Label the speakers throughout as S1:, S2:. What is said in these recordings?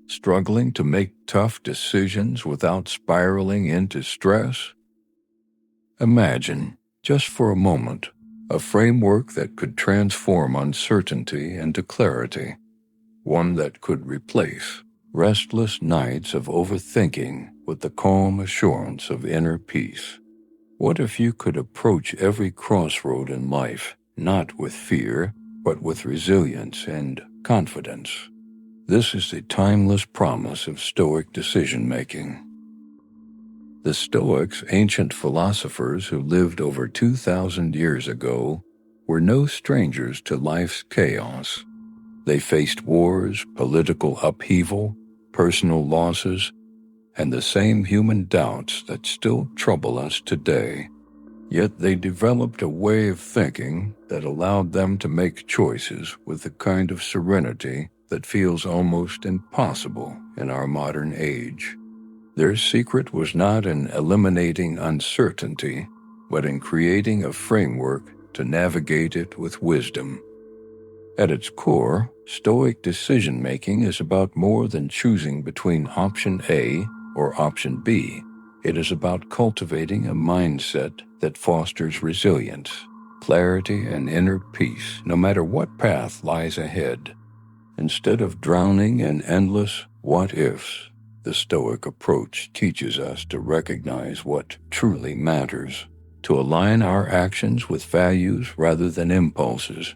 S1: Struggling to make tough decisions without spiraling into stress? Imagine, just for a moment, a framework that could transform uncertainty into clarity, one that could replace restless nights of overthinking with the calm assurance of inner peace. What if you could approach every crossroad in life not with fear, but with resilience and confidence? This is the timeless promise of Stoic decision-making. The Stoics, ancient philosophers who lived over 2,000 years ago, were no strangers to life's chaos. They faced wars, political upheaval, personal losses, and the same human doubts that still trouble us today. Yet they developed a way of thinking that allowed them to make choices with the kind of serenity that feels almost impossible in our modern age. Their secret was not in eliminating uncertainty, but in creating a framework to navigate it with wisdom. At its core, Stoic decision-making is about more than choosing between option A or option B. It is about cultivating a mindset that fosters resilience, clarity, and inner peace, no matter what path lies ahead. Instead of drowning in endless what-ifs, the Stoic approach teaches us to recognize what truly matters, to align our actions with values rather than impulses,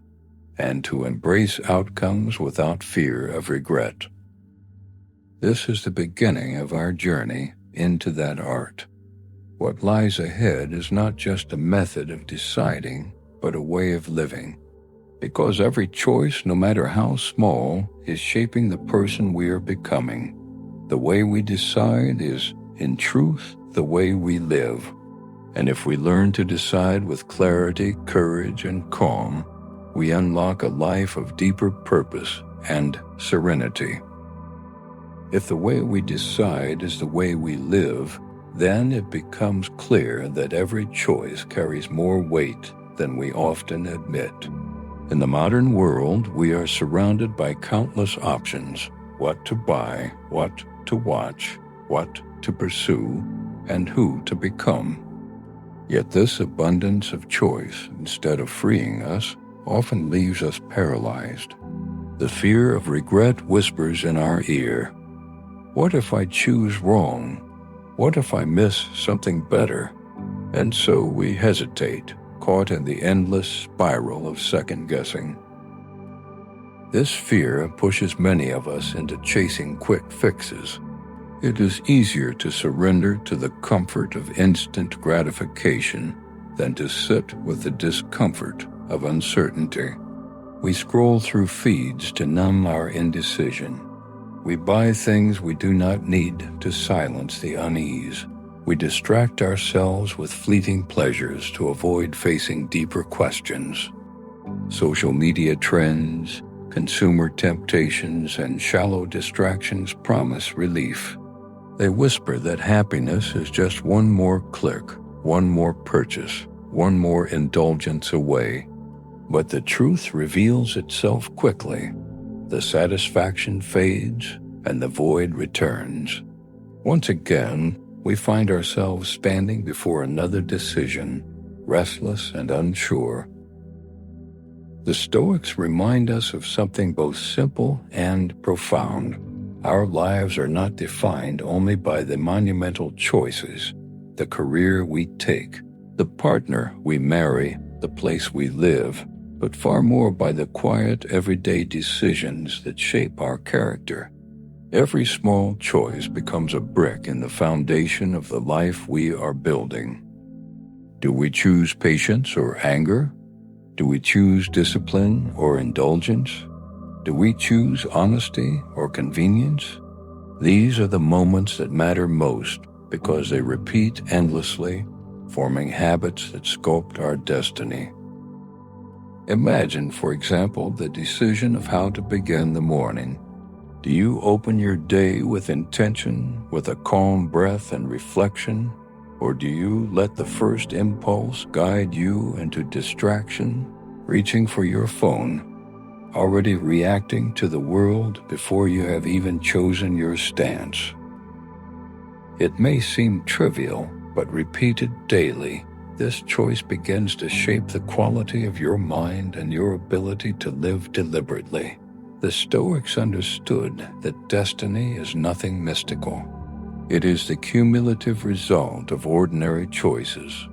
S1: and to embrace outcomes without fear of regret. This is the beginning of our journey into that art. What lies ahead is not just a method of deciding, but a way of living. Because every choice, no matter how small, is shaping the person we are becoming. The way we decide is, in truth, the way we live. And if we learn to decide with clarity, courage, and calm, we unlock a life of deeper purpose and serenity. If the way we decide is the way we live, then it becomes clear that every choice carries more weight than we often admit. In the modern world, we are surrounded by countless options: what to buy, what to watch, what to pursue, and who to become. Yet this abundance of choice, instead of freeing us, often leaves us paralyzed. The fear of regret whispers in our ear. What if I choose wrong? What if I miss something better? And so we hesitate, caught in the endless spiral of second-guessing. This fear pushes many of us into chasing quick fixes. It is easier to surrender to the comfort of instant gratification than to sit with the discomfort of uncertainty. We scroll through feeds to numb our indecision. We buy things we do not need to silence the unease. We distract ourselves with fleeting pleasures to avoid facing deeper questions. Social media trends, consumer temptations, and shallow distractions promise relief. They whisper that happiness is just one more click, one more purchase, one more indulgence away. But the truth reveals itself quickly. The satisfaction fades, and the void returns. Once again, we find ourselves standing before another decision, restless and unsure. The Stoics remind us of something both simple and profound. Our lives are not defined only by the monumental choices, the career we take, the partner we marry, the place we live, but far more by the quiet, everyday decisions that shape our character. Every small choice becomes a brick in the foundation of the life we are building. Do we choose patience or anger? Do we choose discipline or indulgence? Do we choose honesty or convenience? These are the moments that matter most because they repeat endlessly, forming habits that sculpt our destiny. Imagine, for example, the decision of how to begin the morning. Do you open your day with intention, with a calm breath and reflection, or do you let the first impulse guide you into distraction, reaching for your phone? already reacting to the world before you have even chosen your stance. It may seem trivial, but repeated daily, this choice begins to shape the quality of your mind and your ability to live deliberately. The Stoics understood that destiny is nothing mystical. It is the cumulative result of ordinary choices.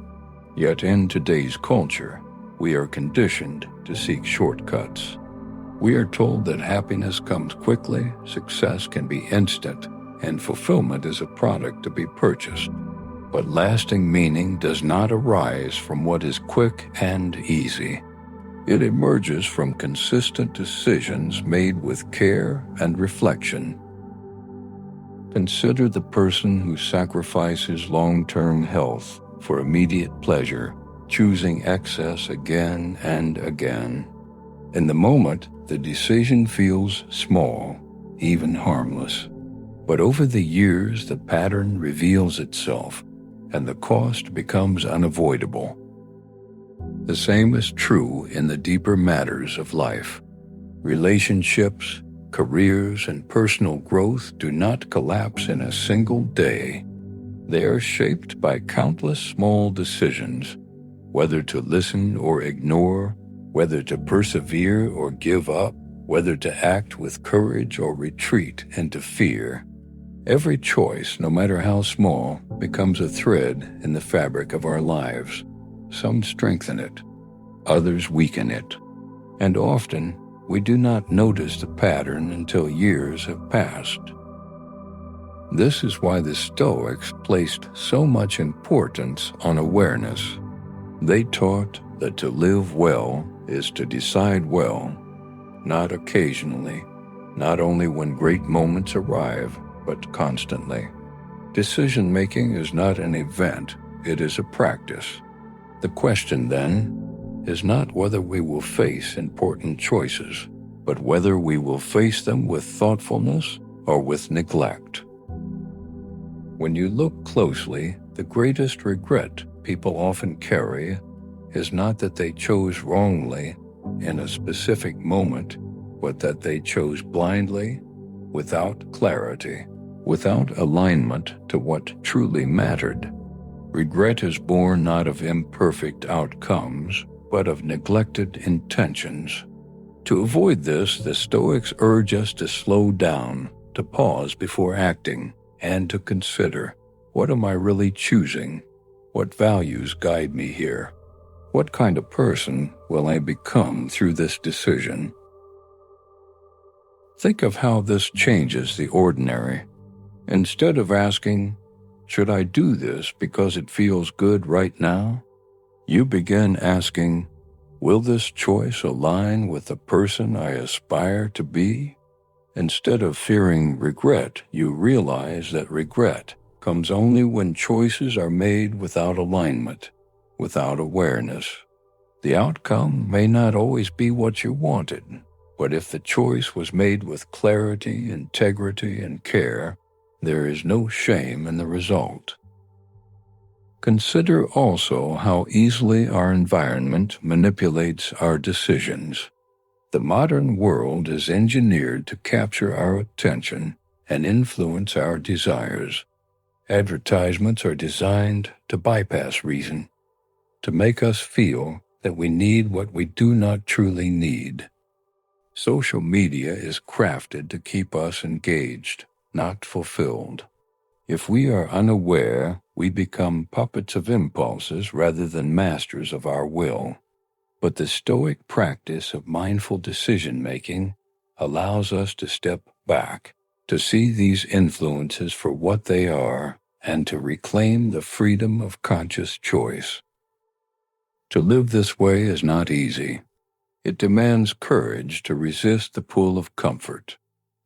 S1: Yet in today's culture, we are conditioned to seek shortcuts. We are told that happiness comes quickly, success can be instant, and fulfillment is a product to be purchased. But lasting meaning does not arise from what is quick and easy. It emerges from consistent decisions made with care and reflection. Consider the person who sacrifices long-term health for immediate pleasure, choosing excess again and again. In the moment, the decision feels small, even harmless. But over the years, the pattern reveals itself, and the cost becomes unavoidable. The same is true in the deeper matters of life. Relationships, careers, and personal growth do not collapse in a single day. They are shaped by countless small decisions, whether to listen or ignore, whether to persevere or give up, whether to act with courage or retreat into fear. Every choice, no matter how small, becomes a thread in the fabric of our lives. Some strengthen it, others weaken it, and often we do not notice the pattern until years have passed. This is why the Stoics placed so much importance on awareness. They taught that to live well is to decide well, not occasionally, not only when great moments arrive, but constantly. Decision-making is not an event, it is a practice. The question, then, is not whether we will face important choices, but whether we will face them with thoughtfulness or with neglect. When you look closely, the greatest regret people often carry is not that they chose wrongly in a specific moment, but that they chose blindly, without clarity, without alignment to what truly mattered. Regret is born not of imperfect outcomes, but of neglected intentions. To avoid this, the Stoics urge us to slow down, to pause before acting, and to consider, what am I really choosing? What values guide me here? What kind of person will I become through this decision? Think of how this changes the ordinary. Instead of asking, should I do this because it feels good right now? You begin asking, will this choice align with the person I aspire to be? Instead of fearing regret, you realize that regret comes only when choices are made without alignment, without awareness. The outcome may not always be what you wanted, but if the choice was made with clarity, integrity, and care, there is no shame in the result. Consider also how easily our environment manipulates our decisions. The modern world is engineered to capture our attention and influence our desires. Advertisements are designed to bypass reason, to make us feel that we need what we do not truly need. Social media is crafted to keep us engaged, not fulfilled. If we are unaware, we become puppets of impulses rather than masters of our will. But the Stoic practice of mindful decision-making allows us to step back, to see these influences for what they are, and to reclaim the freedom of conscious choice. To live this way is not easy. It demands courage to resist the pull of comfort,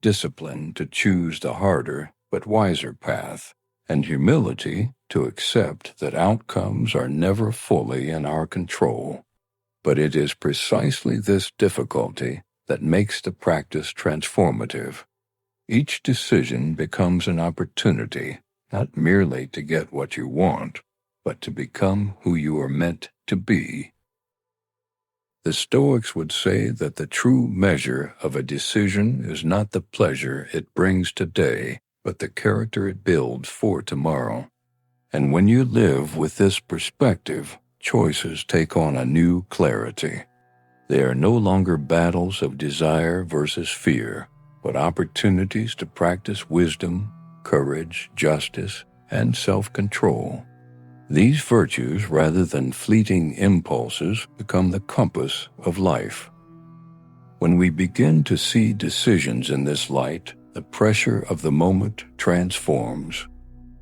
S1: discipline to choose the harder but wiser path, and humility to accept that outcomes are never fully in our control. But it is precisely this difficulty that makes the practice transformative. Each decision becomes an opportunity, not merely to get what you want, but to become who you are meant to be. The Stoics would say that the true measure of a decision is not the pleasure it brings today, but the character it builds for tomorrow. And when you live with this perspective, choices take on a new clarity. They are no longer battles of desire versus fear, but opportunities to practice wisdom, courage, justice, and self-control. These virtues, rather than fleeting impulses, become the compass of life. When we begin to see decisions in this light, the pressure of the moment transforms.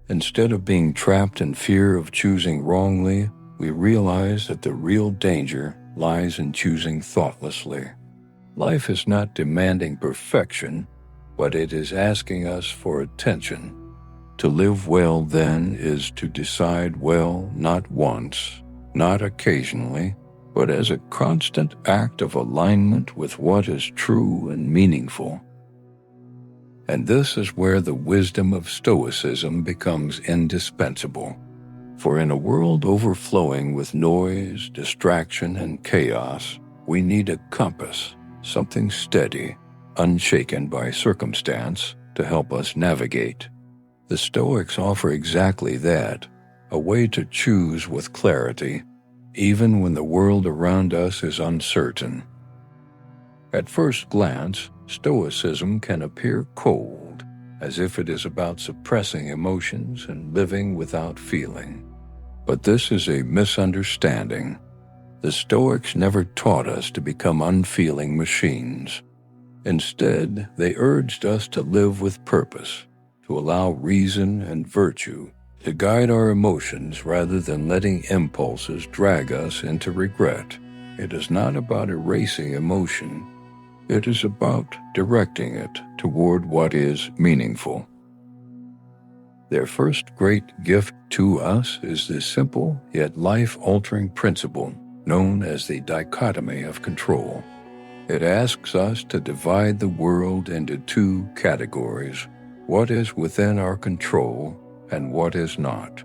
S1: Instead of being trapped in fear of choosing wrongly, we realize that the real danger lies in choosing thoughtlessly. Life is not demanding perfection, but it is asking us for attention. To live well, then, is to decide well not once, not occasionally, but as a constant act of alignment with what is true and meaningful. And this is where the wisdom of Stoicism becomes indispensable. For in a world overflowing with noise, distraction, and chaos, we need a compass, something steady, unshaken by circumstance, to help us navigate. The Stoics offer exactly that, a way to choose with clarity, even when the world around us is uncertain. At first glance, Stoicism can appear cold, as if it is about suppressing emotions and living without feeling. But this is a misunderstanding. The Stoics never taught us to become unfeeling machines. Instead, they urged us to live with purpose, to allow reason and virtue to guide our emotions rather than letting impulses drag us into regret. It is not about erasing emotion. It is about directing it toward what is meaningful. Their first great gift to us is the simple yet life-altering principle known as the Dichotomy of Control. It asks us to divide the world into two categories: what is within our control and what is not.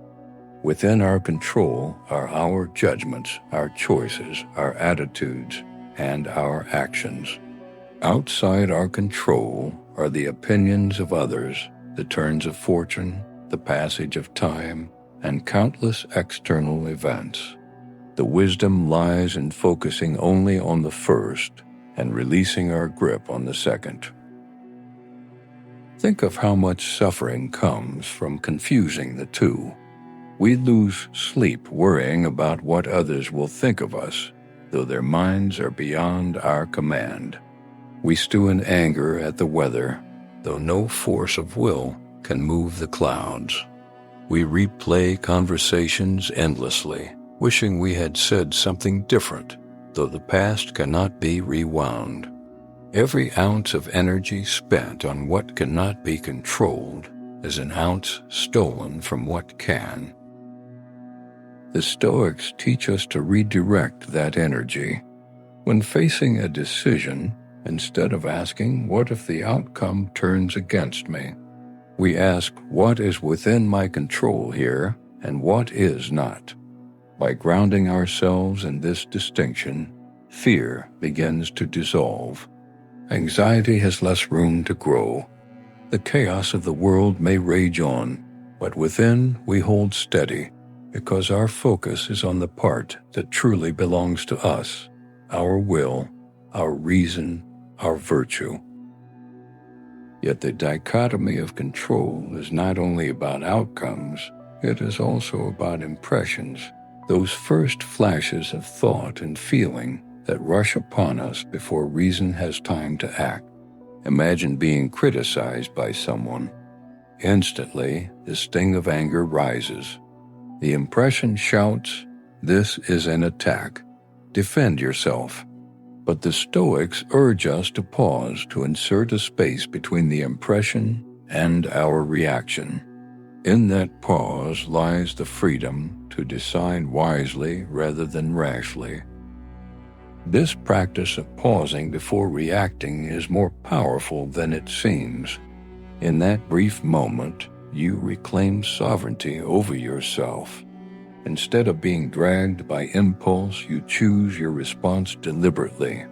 S1: Within our control are our judgments, our choices, our attitudes, and our actions. Outside our control are the opinions of others, the turns of fortune, the passage of time, and countless external events. The wisdom lies in focusing only on the first and releasing our grip on the second. Think of how much suffering comes from confusing the two. We lose sleep worrying about what others will think of us, though their minds are beyond our command. We stew in anger at the weather, though no force of will can move the clouds. We replay conversations endlessly, wishing we had said something different, though the past cannot be rewound. Every ounce of energy spent on what cannot be controlled is an ounce stolen from what can. The Stoics teach us to redirect that energy. When facing a decision, instead of asking, "What if the outcome turns against me?" we ask, "What is within my control here, and what is not?" By grounding ourselves in this distinction, fear begins to dissolve. Anxiety has less room to grow. The chaos of the world may rage on, but within we hold steady, because our focus is on the part that truly belongs to us, our will, our reason, our virtue. Yet the dichotomy of control is not only about outcomes, it is also about impressions, those first flashes of thought and feeling that rush upon us before reason has time to act. Imagine being criticized by someone. Instantly, the sting of anger rises. The impression shouts, "This is an attack. Defend yourself." But the Stoics urge us to pause, to insert a space between the impression and our reaction. In that pause lies the freedom to decide wisely rather than rashly. This practice of pausing before reacting is more powerful than it seems. In that brief moment, you reclaim sovereignty over yourself. Instead of being dragged by impulse, you choose your response deliberately.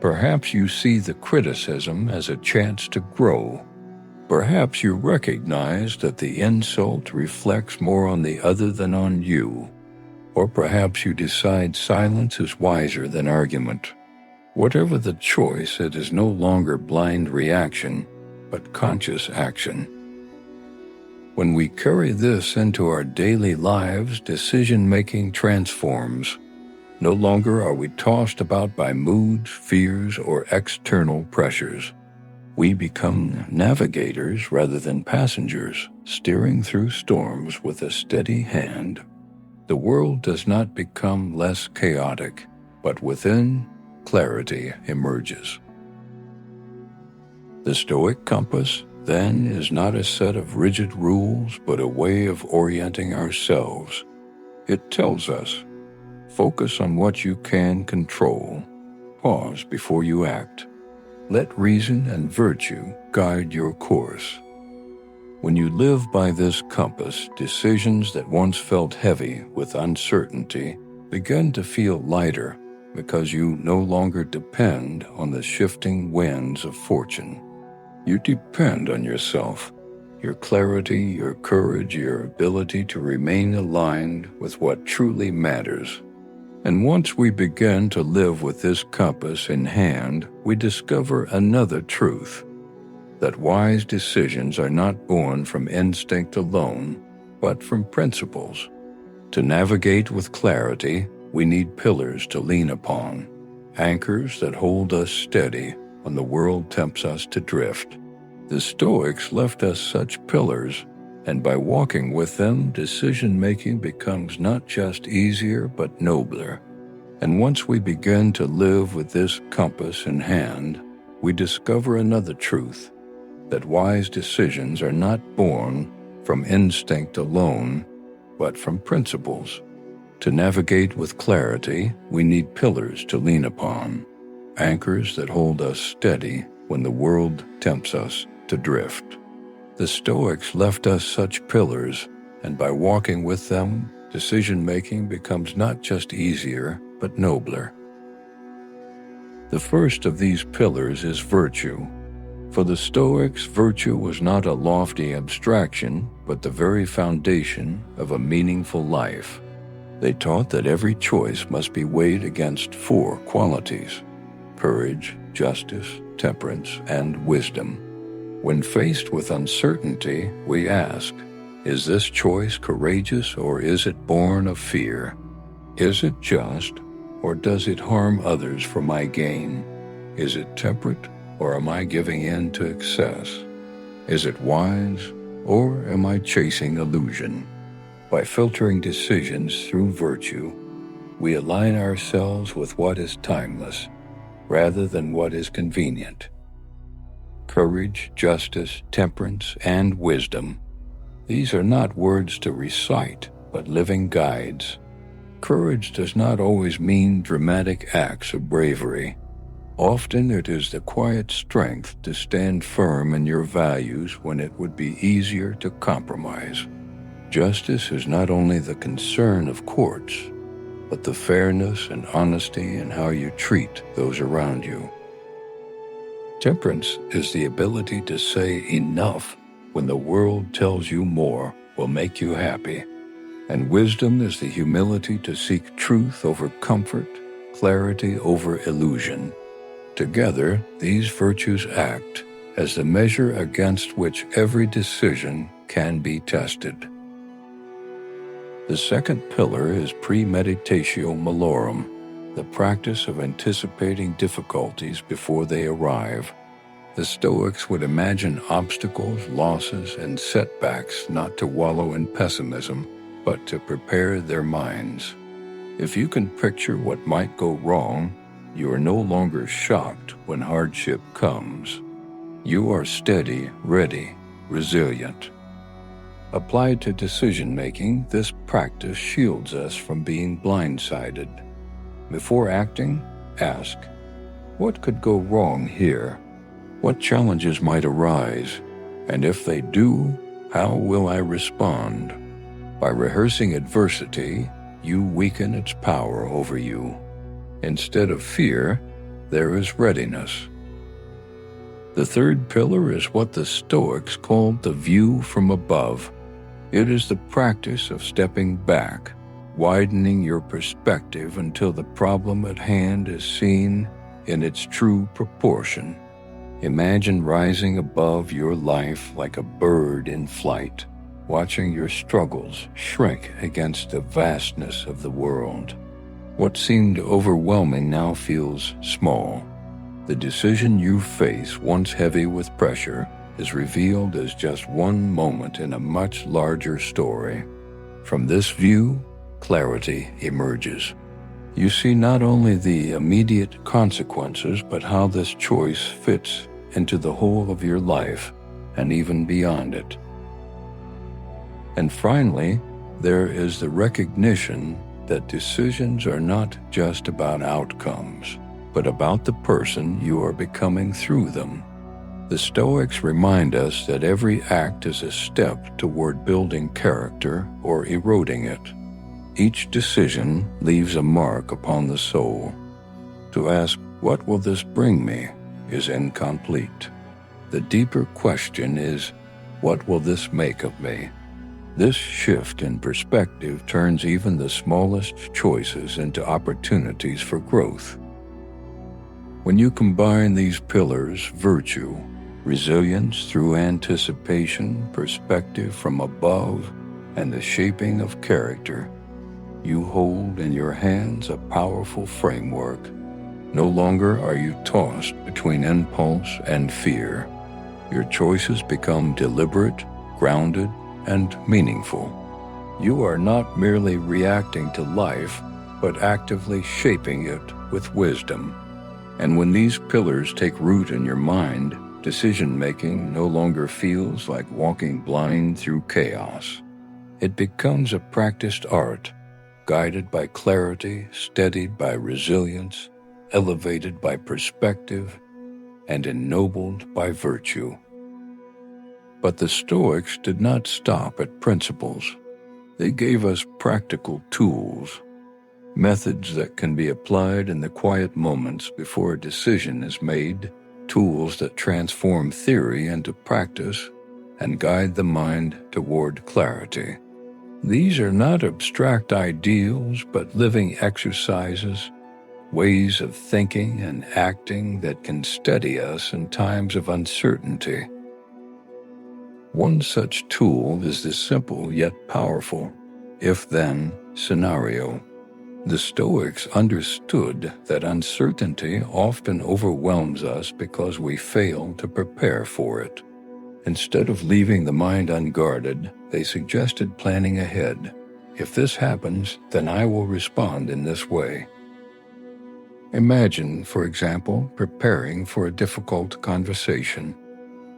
S1: Perhaps you see the criticism as a chance to grow. Perhaps you recognize that the insult reflects more on the other than on you. Or perhaps you decide silence is wiser than argument. Whatever the choice, it is no longer blind reaction, but conscious action. When we carry this into our daily lives, decision-making transforms. No longer are we tossed about by moods, fears, or external pressures. We become navigators rather than passengers, steering through storms with a steady hand. The world does not become less chaotic, but within, clarity emerges. The Stoic compass, then, is not a set of rigid rules, but a way of orienting ourselves. It tells us, focus on what you can control. Pause before you act. Let reason and virtue guide your course. When you live by this compass, decisions that once felt heavy with uncertainty begin to feel lighter because you no longer depend on the shifting winds of fortune. You depend on yourself, your clarity, your courage, your ability to remain aligned with what truly matters. And once we begin to live with this compass in hand, we discover another truth, that wise decisions are not born from instinct alone, but from principles. To navigate with clarity, we need pillars to lean upon, anchors that hold us steady when the world tempts us to drift. The Stoics left us such pillars, and by walking with them, decision-making becomes not just easier but nobler. And once we begin to live with this compass in hand, we discover another truth, that wise decisions are not born from instinct alone, but from principles. To navigate with clarity, we need pillars to lean upon, anchors that hold us steady when the world tempts us to drift. The Stoics left us such pillars, and by walking with them, decision-making becomes not just easier, but nobler. The first of these pillars is virtue. For the Stoics, virtue was not a lofty abstraction, but the very foundation of a meaningful life. They taught that every choice must be weighed against four qualities: courage, justice, temperance, and wisdom. When faced with uncertainty, we ask, is this choice courageous or is it born of fear? Is it just, or does it harm others for my gain? Is it temperate, or am I giving in to excess? Is it wise, or am I chasing illusion? By filtering decisions through virtue, we align ourselves with what is timeless, rather than what is convenient. Courage, justice, temperance, and wisdom. These are not words to recite, but living guides. Courage does not always mean dramatic acts of bravery. Often it is the quiet strength to stand firm in your values when it would be easier to compromise. Justice is not only the concern of courts, but the fairness and honesty in how you treat those around you. Temperance is the ability to say enough when the world tells you more will make you happy. And wisdom is the humility to seek truth over comfort, clarity over illusion. Together, these virtues act as the measure against which every decision can be tested. The second pillar is Premeditatio Malorum, the practice of anticipating difficulties before they arrive. The Stoics would imagine obstacles, losses, and setbacks not to wallow in pessimism, but to prepare their minds. If you can picture what might go wrong, you are no longer shocked when hardship comes. You are steady, ready, resilient. Applied to decision-making, this practice shields us from being blindsided. Before acting, ask, what could go wrong here? What challenges might arise? And if they do, how will I respond? By rehearsing adversity, you weaken its power over you. Instead of fear, there is readiness. The third pillar is what the Stoics called the view from above. It is the practice of stepping back, widening your perspective until the problem at hand is seen in its true proportion. Imagine rising above your life like a bird in flight, watching your struggles shrink against the vastness of the world. What seemed overwhelming now feels small. The decision you face, once heavy with pressure, is revealed as just one moment in a much larger story. From this view, clarity emerges. You see not only the immediate consequences, but how this choice fits into the whole of your life and even beyond it. And finally, there is the recognition that decisions are not just about outcomes, but about the person you are becoming through them. The Stoics remind us that every act is a step toward building character or eroding it. Each decision leaves a mark upon the soul. To ask, "What will this bring me?" is incomplete. The deeper question is, "What will this make of me?" This shift in perspective turns even the smallest choices into opportunities for growth. When you combine these pillars, virtue, resilience through anticipation, perspective from above, and the shaping of character, you hold in your hands a powerful framework. No longer are you tossed between impulse and fear. Your choices become deliberate, grounded, and meaningful. You are not merely reacting to life, but actively shaping it with wisdom. And when these pillars take root in your mind, decision-making no longer feels like walking blind through chaos. It becomes a practiced art, guided by clarity, steadied by resilience, elevated by perspective, and ennobled by virtue. But the Stoics did not stop at principles. They gave us practical tools, methods that can be applied in the quiet moments before a decision is made, tools that transform theory into practice and guide the mind toward clarity. These are not abstract ideals, but living exercises, ways of thinking and acting that can steady us in times of uncertainty. One such tool is the simple yet powerful if-then scenario. The Stoics understood that uncertainty often overwhelms us because we fail to prepare for it. Instead of leaving the mind unguarded, they suggested planning ahead. If this happens, then I will respond in this way. Imagine, for example, preparing for a difficult conversation.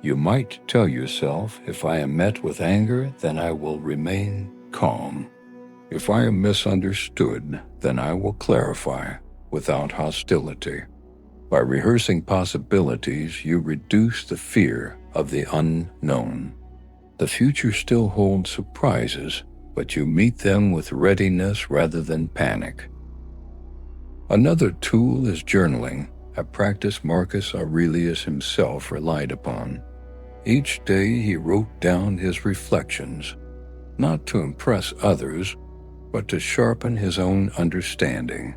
S1: You might tell yourself, if I am met with anger, then I will remain calm. If I am misunderstood, then I will clarify without hostility. By rehearsing possibilities, you reduce the fear of the unknown. The future still holds surprises, but you meet them with readiness rather than panic. Another tool is journaling, a practice Marcus Aurelius himself relied upon. Each day he wrote down his reflections, not to impress others, but to sharpen his own understanding.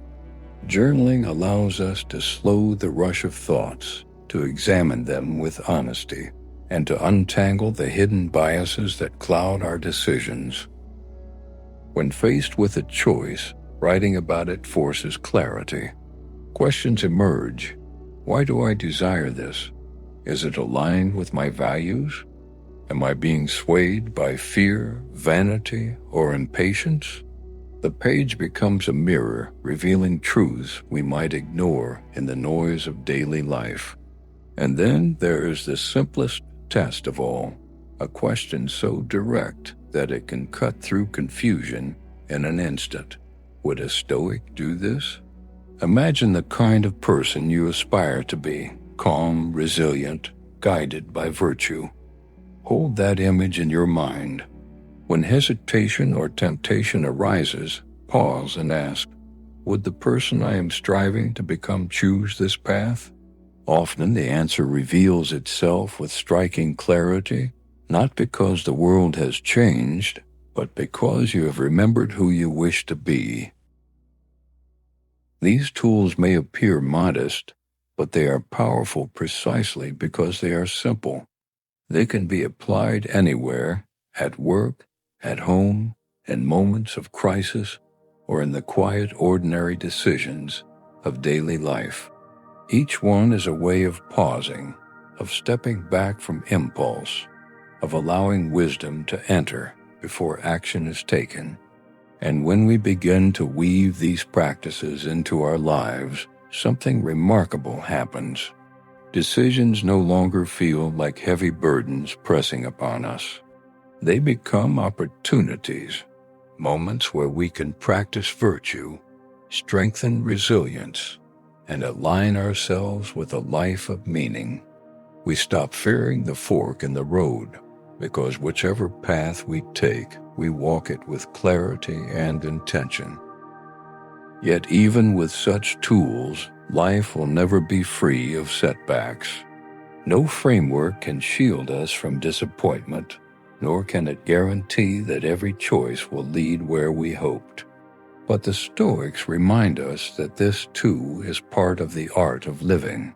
S1: Journaling allows us to slow the rush of thoughts, to examine them with honesty, and to untangle the hidden biases that cloud our decisions. When faced with a choice, writing about it forces clarity. Questions emerge. Why do I desire this? Is it aligned with my values? Am I being swayed by fear, vanity, or impatience? The page becomes a mirror, revealing truths we might ignore in the noise of daily life. And then there is the simplest test of all, a question so direct that it can cut through confusion in an instant. Would a Stoic do this? Imagine the kind of person you aspire to be, calm, resilient, guided by virtue. Hold that image in your mind. When hesitation or temptation arises, pause and ask, would the person I am striving to become choose this path? Often the answer reveals itself with striking clarity, not because the world has changed, but because you have remembered who you wish to be. These tools may appear modest, but they are powerful precisely because they are simple. They can be applied anywhere, at work, at home, in moments of crisis, or in the quiet, ordinary decisions of daily life. Each one is a way of pausing, of stepping back from impulse, of allowing wisdom to enter before action is taken. And when we begin to weave these practices into our lives, something remarkable happens. Decisions no longer feel like heavy burdens pressing upon us. They become opportunities, moments where we can practice virtue, strengthen resilience, and align ourselves with a life of meaning. We stop fearing the fork in the road, because whichever path we take, we walk it with clarity and intention. Yet even with such tools, life will never be free of setbacks. No framework can shield us from disappointment, nor can it guarantee that every choice will lead where we hoped. But the Stoics remind us that this too is part of the art of living.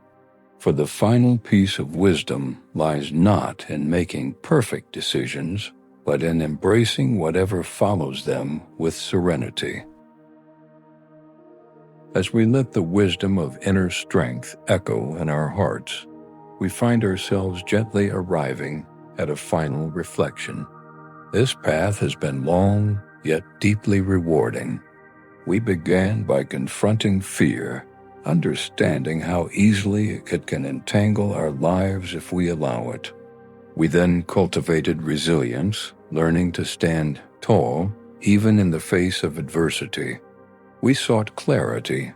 S1: For the final piece of wisdom lies not in making perfect decisions, but in embracing whatever follows them with serenity. As we let the wisdom of inner strength echo in our hearts, we find ourselves gently arriving at a final reflection. This path has been long, yet deeply rewarding. We began by confronting fear, understanding how easily it can entangle our lives if we allow it. We then cultivated resilience, learning to stand tall, even in the face of adversity. We sought clarity,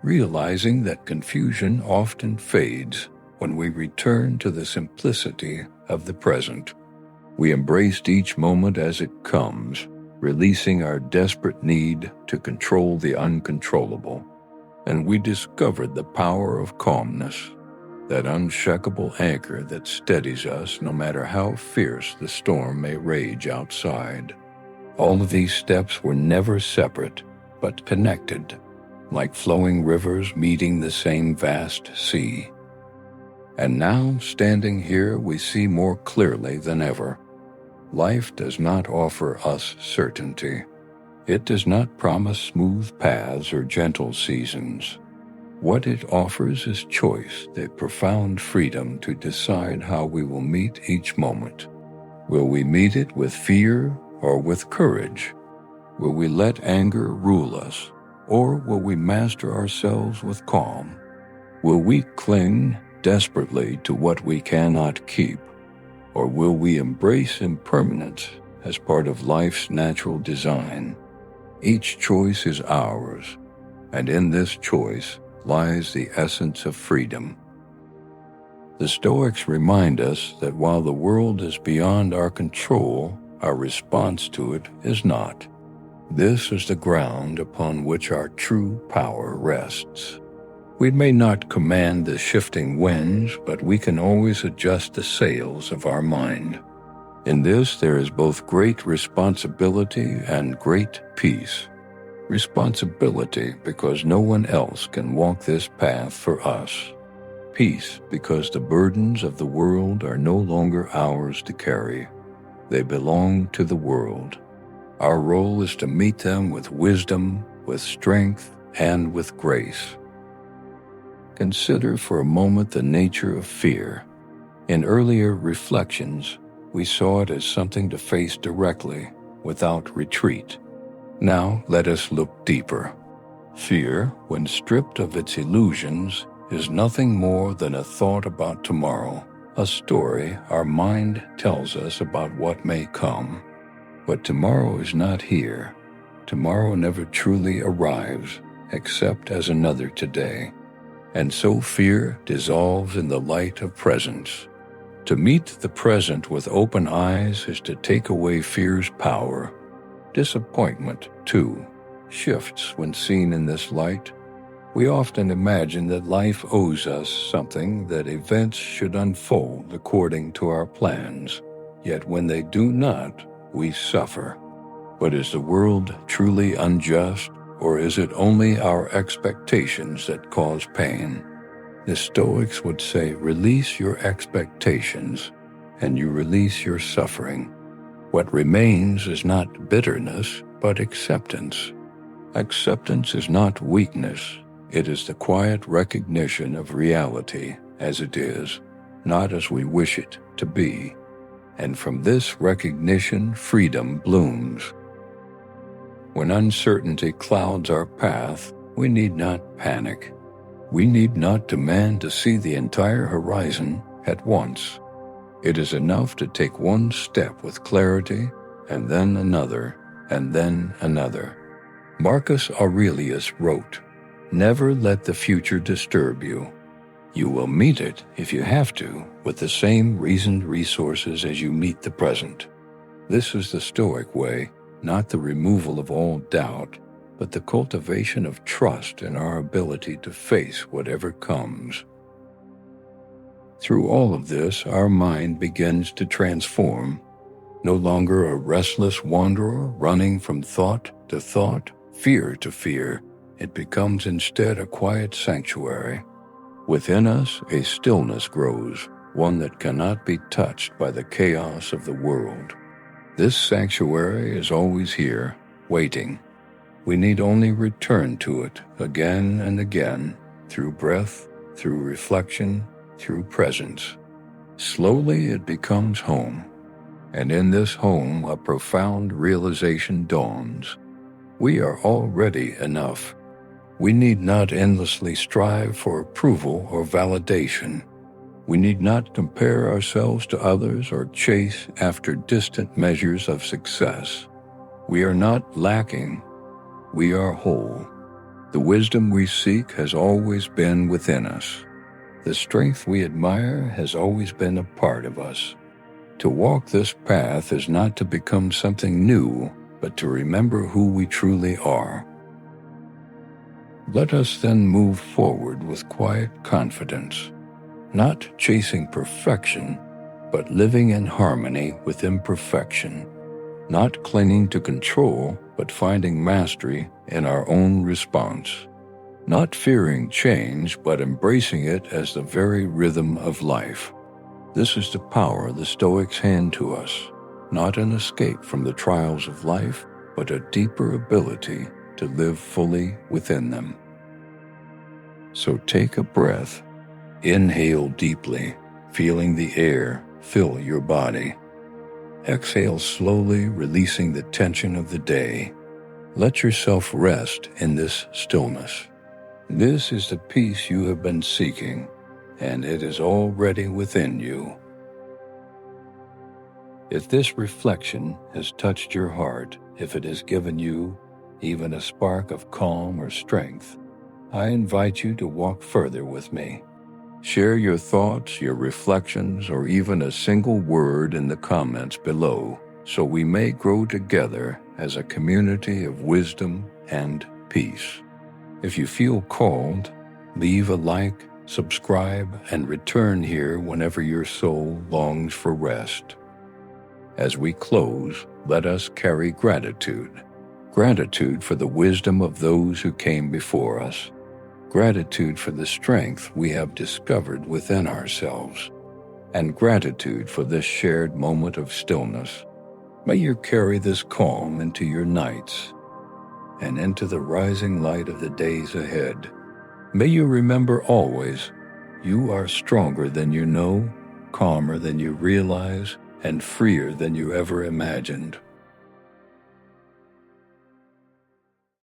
S1: realizing that confusion often fades when we return to the simplicity of the present. We embraced each moment as it comes, releasing our desperate need to control the uncontrollable. And we discovered the power of calmness, that unshakable anchor that steadies us no matter how fierce the storm may rage outside. All of these steps were never separate, but connected, like flowing rivers meeting the same vast sea. And now, standing here, we see more clearly than ever. Life does not offer us certainty. It does not promise smooth paths or gentle seasons. What it offers is choice, the profound freedom to decide how we will meet each moment. Will we meet it with fear or with courage? Will we let anger rule us, or will we master ourselves with calm? Will we cling desperately to what we cannot keep, or will we embrace impermanence as part of life's natural design? Each choice is ours, and in this choice lies the essence of freedom. The Stoics remind us that while the world is beyond our control, our response to it is not. This is the ground upon which our true power rests. We may not command the shifting winds, but we can always adjust the sails of our mind. In this there is both great responsibility and great peace. Responsibility because no one else can walk this path for us. Peace because the burdens of the world are no longer ours to carry. They belong to the world. Our role is to meet them with wisdom, with strength, and with grace. Consider for a moment the nature of fear. In earlier reflections, we saw it as something to face directly, without retreat. Now let us look deeper. Fear, when stripped of its illusions, is nothing more than a thought about tomorrow, a story our mind tells us about what may come. But tomorrow is not here. Tomorrow never truly arrives, except as another today. And so fear dissolves in the light of presence. To meet the present with open eyes is to take away fear's power. Disappointment, too, shifts when seen in this light. We often imagine that life owes us something, that events should unfold according to our plans. Yet when they do not, we suffer. But is the world truly unjust, or is it only our expectations that cause pain? The Stoics would say, release your expectations, and you release your suffering. What remains is not bitterness, but acceptance. Acceptance is not weakness. It is the quiet recognition of reality as it is, not as we wish it to be. And from this recognition, freedom blooms. When uncertainty clouds our path, we need not panic. We need not demand to see the entire horizon at once. It is enough to take one step with clarity, and then another, and then another. Marcus Aurelius wrote, "Never let the future disturb you. You will meet it, if you have to, with the same reasoned resources as you meet the present." This is the Stoic way, not the removal of all doubt, but the cultivation of trust in our ability to face whatever comes. Through all of this, our mind begins to transform. No longer a restless wanderer running from thought to thought, fear to fear, it becomes instead a quiet sanctuary. Within us, a stillness grows, one that cannot be touched by the chaos of the world. This sanctuary is always here, waiting. We need only return to it again and again, through breath, through reflection, through presence. Slowly it becomes home, and in this home a profound realization dawns. We are already enough. We need not endlessly strive for approval or validation. We need not compare ourselves to others or chase after distant measures of success. We are not lacking. We are whole. The wisdom we seek has always been within us. The strength we admire has always been a part of us. To walk this path is not to become something new, but to remember who we truly are. Let us then move forward with quiet confidence, not chasing perfection, but living in harmony with imperfection, not clinging to control, but finding mastery in our own response, not fearing change, but embracing it as the very rhythm of life. This is the power the Stoics hand to us, not an escape from the trials of life, but a deeper ability to live fully within them. So take a breath. Inhale deeply, feeling the air fill your body. Exhale slowly, releasing the tension of the day. Let yourself rest in this stillness. This is the peace you have been seeking, and it is already within you. If this reflection has touched your heart, if it has given you even a spark of calm or strength, I invite you to walk further with me. Share your thoughts, your reflections, or even a single word in the comments below, so we may grow together as a community of wisdom and peace. If you feel called, leave a like, subscribe, and return here whenever your soul longs for rest. As we close, let us carry gratitude. Gratitude for the wisdom of those who came before us. Gratitude for the strength we have discovered within ourselves. And gratitude for this shared moment of stillness. May you carry this calm into your nights and into the rising light of the days ahead. May you remember always, you are stronger than you know, calmer than you realize, and freer than you ever imagined.